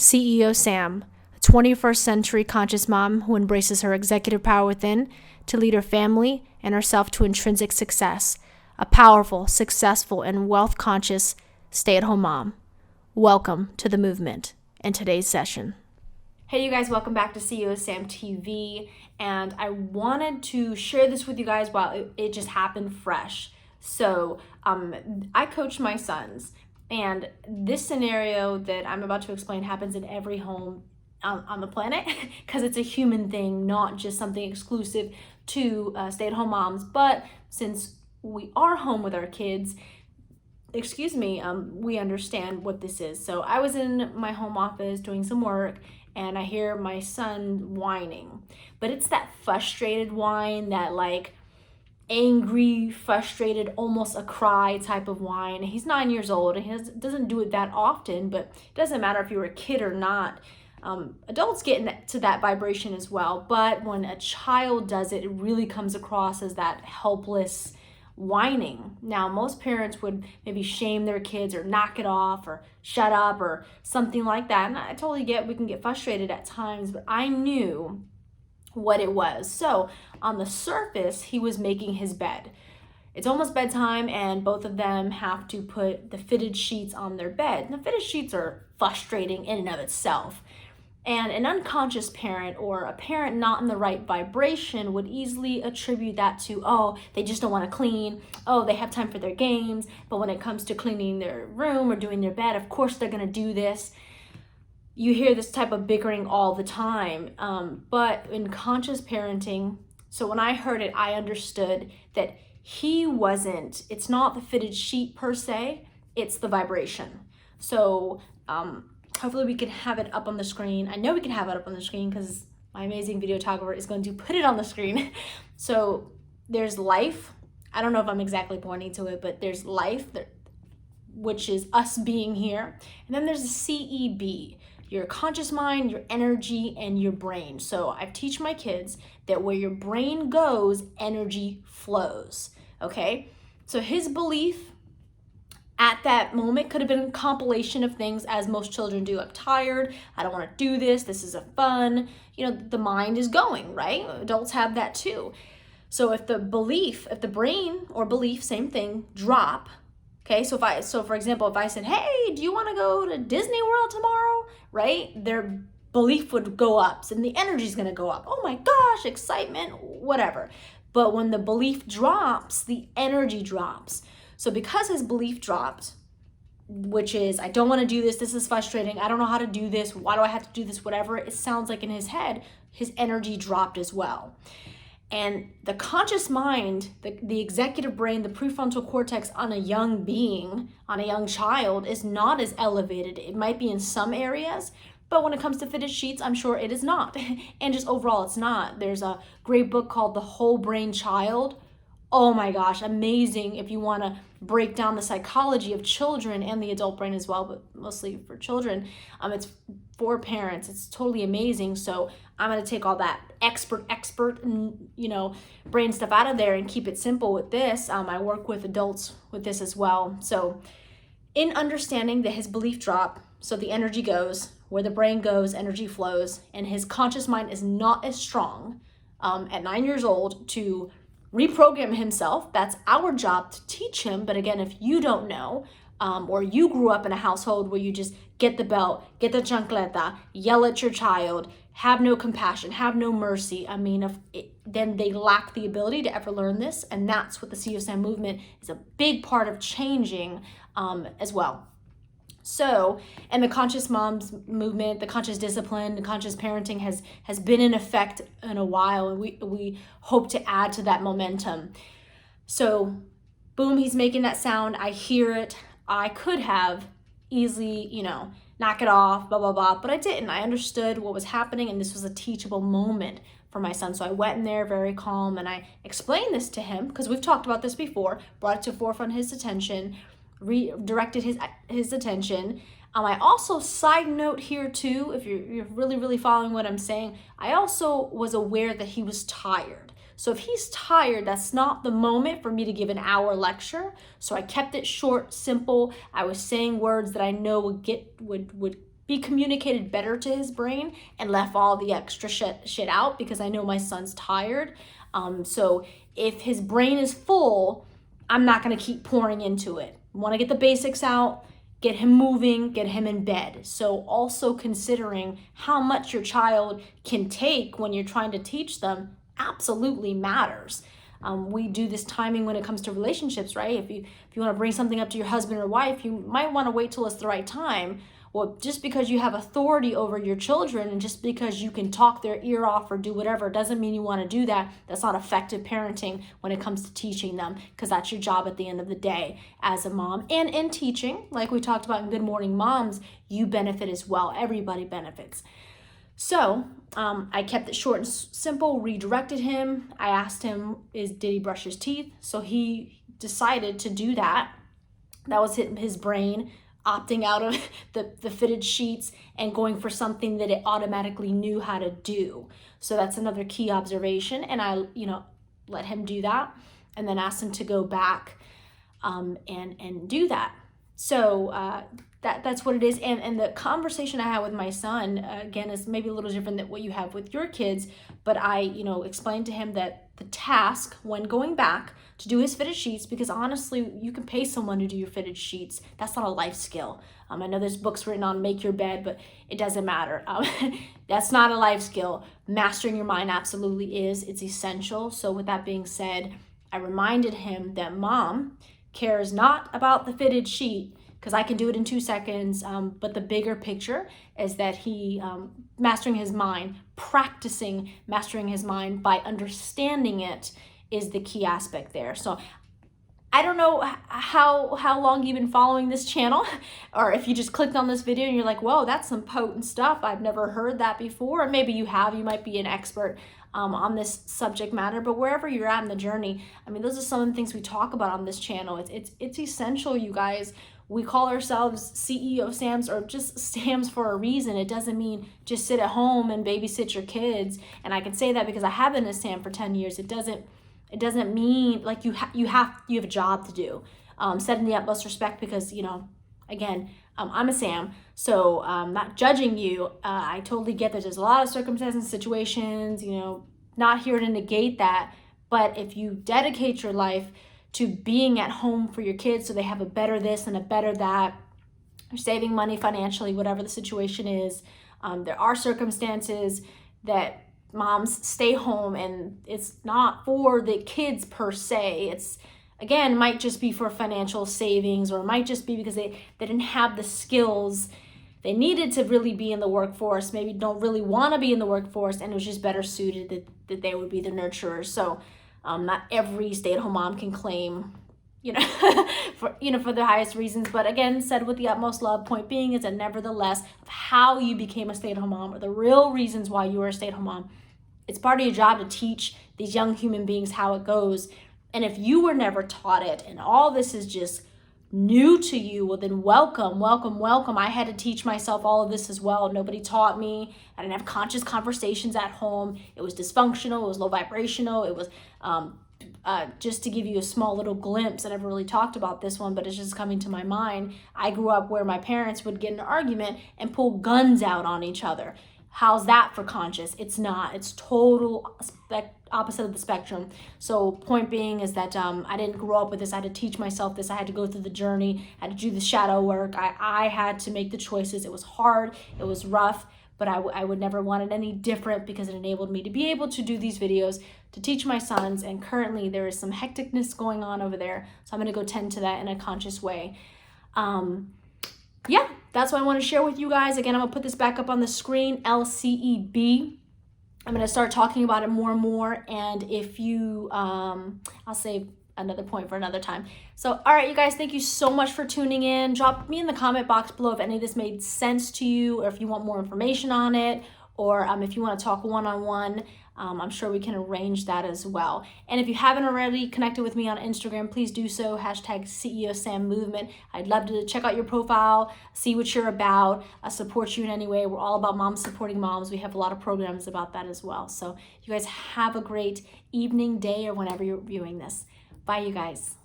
CEO Sam, a 21st century conscious mom who embraces her executive power within to lead her family and herself to intrinsic success. A powerful, successful, and wealth-conscious stay-at-home mom. Welcome to the movement and today's session. Hey you guys, welcome back to CEO Sam TV, and I wanted to share this with you guys while it just happened fresh. So I coach my sons, and this scenario that I'm about to explain happens in every home on the planet because it's a human thing, not just something exclusive to stay-at-home moms. But since we are home with our kids, we understand what this is. So I was in my home office doing some work, and I hear my son whining. But it's that frustrated whine, that like angry, frustrated, almost a cry type of whine. He's 9 years old, and he doesn't do it that often, but it doesn't matter if you're a kid or not. Adults get to that vibration as well, but when a child does it, it really comes across as that helpless whining. Now, most parents would maybe shame their kids or knock it off or shut up or something like that. And I totally get we can get frustrated at times, but I knew what it was. So on the surface, he was making his bed. It's almost bedtime, and both of them have to put the fitted sheets on their bed. And the fitted sheets are frustrating in and of itself. And an unconscious parent or a parent not in the right vibration would easily attribute that to, oh, they just don't want to clean. Oh, they have time for their games. But when it comes to cleaning their room or doing their bed, of course they're going to do this. You hear this type of bickering all the time. But in conscious parenting, so when I heard it, I understood that it's not the fitted sheet per se, it's the vibration. So, hopefully we can have it up on the screen. I know we can have it up on the screen because my amazing videographer is going to put it on the screen. So there's life. I don't know if I'm exactly pointing to it, but there's life, which is us being here. And then there's the CEB, your conscious mind, your energy, and your brain. So I teach my kids that where your brain goes, energy flows, okay? So his belief at that moment could have been a compilation of things, as most children do. I'm tired, I don't want to do this isn't fun. The mind is going, right? Adults have that too. So if the brain or belief, same thing, drop, okay? So for example, if I said, hey, do you want to go to Disney World tomorrow, right? Their belief would go up, and the energy is going to go up. Oh my gosh, excitement, whatever. But when the belief drops, the energy drops. So because his belief dropped, which is, I don't want to do this is frustrating, I don't know how to do this, why do I have to do this, whatever it sounds like in his head, his energy dropped as well. And the conscious mind, the executive brain, the prefrontal cortex on a young being, on a young child, is not as elevated. It might be in some areas, but when it comes to fitted sheets, I'm sure it is not. And just overall, it's not. There's a great book called The Whole Brain Child. Oh my gosh, amazing if you want to break down the psychology of children and the adult brain as well, but mostly for children. It's for parents. It's totally amazing. So I'm going to take all that expert brain stuff out of there and keep it simple with this. I work with adults with this as well. So in understanding that his belief drop, so the energy goes, where the brain goes, energy flows, and his conscious mind is not as strong at 9 years old to reprogram himself. That's our job to teach him. But again, if you don't know, or you grew up in a household where you just get the belt, get the chancleta, yell at your child, have no compassion, have no mercy, then they lack the ability to ever learn this. And that's what the CEO Sam movement is a big part of changing as well. So, and the conscious moms movement, the conscious discipline, the conscious parenting has been in effect in a while, and we hope to add to that momentum. So, boom, he's making that sound. I hear it. I could have easily, knock it off, blah, blah, blah, but I didn't. I understood what was happening, and this was a teachable moment for my son. So I went in there very calm, and I explained this to him because we've talked about this before, brought it to forefront his attention, redirected his attention. I also, side note here too, if you're really, really following what I'm saying, I also was aware that he was tired. So if he's tired, that's not the moment for me to give an hour lecture. So I kept it short, simple. I was saying words that I know would be communicated better to his brain and left all the extra shit out, because I know my son's tired. So if his brain is full, I'm not going to keep pouring into it. Want to get the basics out, get him moving, get him in bed. So also considering how much your child can take when you're trying to teach them absolutely matters. We do this timing when it comes to relationships, right? If you want to bring something up to your husband or wife, you might want to wait till it's the right time. Well, just because you have authority over your children and just because you can talk their ear off or do whatever doesn't mean you want to do that. That's not effective parenting when it comes to teaching them, because that's your job at the end of the day as a mom. And in teaching, like we talked about in Good Morning Moms, you benefit as well. Everybody benefits. So I kept it short and simple, redirected him. I asked him, did he brush his teeth? So he decided to do that. That was hitting his brain, opting out of the fitted sheets and going for something that it automatically knew how to do. So that's another key observation. And I, let him do that and then asked him to go back and do that. So that's what it is. And the conversation I had with my son, again, is maybe a little different than what you have with your kids. But I, explained to him that the task when going back to do his fitted sheets, because honestly, you can pay someone to do your fitted sheets. That's not a life skill. I know there's books written on make your bed, but it doesn't matter. That's not a life skill. Mastering your mind absolutely is. It's essential. So with that being said, I reminded him that mom cares not about the fitted sheet, because I can do it in 2 seconds, but the bigger picture is that he mastering his mind, practicing mastering his mind by understanding it is the key aspect there. So I don't know how long you've been following this channel, or if you just clicked on this video and you're like, whoa, that's some potent stuff. I've never heard that before. Or maybe you have, you might be an expert on this subject matter, but wherever you're at in the journey, those are some of the things we talk about on this channel. It's essential, you guys. We call ourselves CEO Sams or just Sams for a reason. It doesn't mean just sit at home and babysit your kids. And I can say that because I have been a Sam for 10 years. It doesn't mean like you have a job to do. Setting the utmost respect because, again, I'm a Sam, so not judging you. I totally get that there's a lot of circumstances and situations, not here to negate that. But if you dedicate your life to being at home for your kids so they have a better this and a better that, or saving money financially, whatever the situation is, there are circumstances that moms stay home and it's not for the kids per se. It's, again, might just be for financial savings, or it might just be because they didn't have the skills they needed to really be in the workforce, maybe don't really want to be in the workforce, and it was just better suited that they would be the nurturers. So not every stay-at-home mom can claim, for the highest reasons. But again, said with the utmost love, point being is that nevertheless, of how you became a stay-at-home mom, or the real reasons why you were a stay-at-home mom, it's part of your job to teach these young human beings how it goes. And if you were never taught it and all this is just new to you, well then welcome. I had to teach myself all of this as well. Nobody taught me. I didn't have conscious conversations at home. It was dysfunctional. It was low vibrational. It was just to give you a small little glimpse. I never really talked about this one, but it's just coming to my mind. I grew up where my parents would get in an argument and pull guns out on each other. How's that for conscious? It's not. It's total opposite of the spectrum. So point being is that I didn't grow up with this. I had to teach myself this. I had to go through the journey. I had to do the shadow work. I had to make the choices. It was hard. It was rough, but I would never want it any different because it enabled me to be able to do these videos to teach my sons. And currently there is some hecticness going on over there. So I'm going to go tend to that in a conscious way. Yeah, that's what I want to share with you guys. Again, I'm going to put this back up on the screen, LCEB. I'm going to start talking about it more and more. And if you, I'll save another point for another time. So, all right, you guys, thank you so much for tuning in. Drop me in the comment box below if any of this made sense to you, or if you want more information on it, or if you want to talk one-on-one. I'm sure we can arrange that as well. And if you haven't already connected with me on Instagram, please do so. Hashtag CEO Sam Movement. I'd love to check out your profile, see what you're about, support you in any way. We're all about moms supporting moms. We have a lot of programs about that as well. So you guys have a great evening, day, or whenever you're viewing this. Bye, you guys.